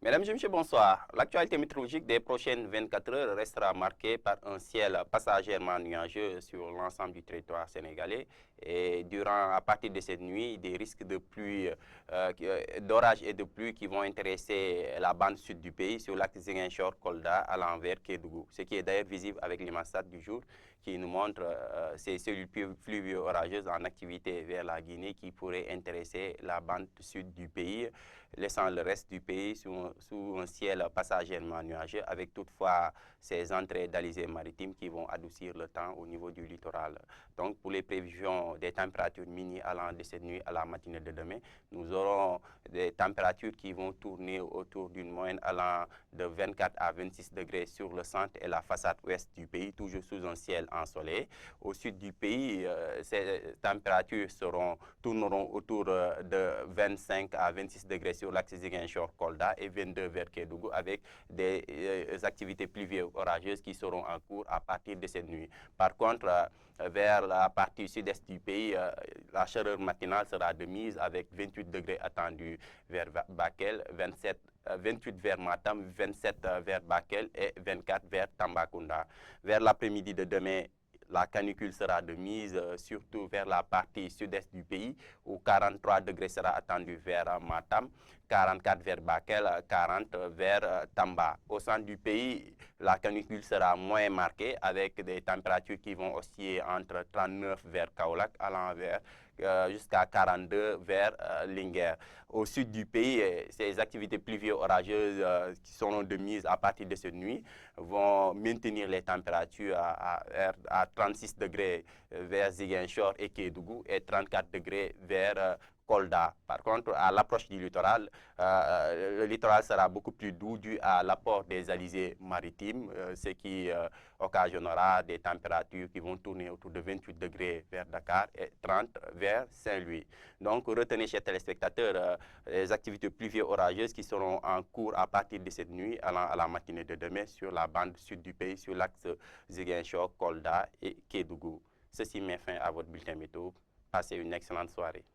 Mesdames et messieurs, bonsoir. L'actualité météorologique des prochaines 24 heures restera marquée par un ciel passagèrement nuageux sur l'ensemble du territoire sénégalais. Et à partir de cette nuit, des risques de pluie, d'orage et de pluie qui vont intéresser la bande sud du pays sur l'axe Ziguinchor-Kolda à l'envers Kédougou. Ce qui est d'ailleurs visible avec l'IMASAT du jour qui nous montre ces cellules pluvio-orageuses en activité vers la Guinée qui pourraient intéresser la bande sud du pays, laissant le reste du pays sous un ciel passagèrement nuageux, avec toutefois ces entrées d'alizés maritimes qui vont adoucir le temps au niveau du littoral. Donc, pour les prévisions des températures mini allant de cette nuit à la matinée de demain, nous aurons des températures qui vont tourner autour d'une moyenne allant de 24 à 26 degrés sur le centre et la façade ouest du pays, toujours sous un ciel ensoleillé. Au sud du pays, ces températures tourneront autour de 25 à 26 degrés sur l'axe Ziguinchor-Kolda et 22 vers Kédougou, avec des activités pluvio-orageuses qui seront en cours à partir de cette nuit. Par contre, vers la partie sud-est du pays, la chaleur matinale sera de mise avec 28 degrés attendus vers Bakel, 28 vers Matam, 27 vers Bakel et 24 vers Tambacounda. Vers l'après-midi de demain, la canicule sera de mise surtout vers la partie sud-est du pays où 43 degrés sera attendu vers Matam, 44 vers Bakel, 40 vers Tamba. Au centre du pays, la canicule sera moins marquée avec des températures qui vont osciller entre 39 vers Kaolack allant vers jusqu'à 42 vers Linguère. Au sud du pays, ces activités pluvio-orageuses qui seront de mise à partir de cette nuit vont maintenir les températures à 36 degrés vers Ziguinchor et Kédougou et 34 degrés vers Kolda. Par contre, à l'approche du littoral, le littoral sera beaucoup plus doux dû à l'apport des alizés maritimes, ce qui occasionnera des températures qui vont tourner autour de 28 degrés vers Dakar et 30 vers Saint-Louis. Donc, retenez, chers téléspectateurs, les activités pluvio-orageuses qui seront en cours à partir de cette nuit allant à la matinée de demain sur la bande sud du pays, sur l'axe Ziguinchor, Kolda et Kédougou. Ceci met fin à votre bulletin météo. Passez une excellente soirée.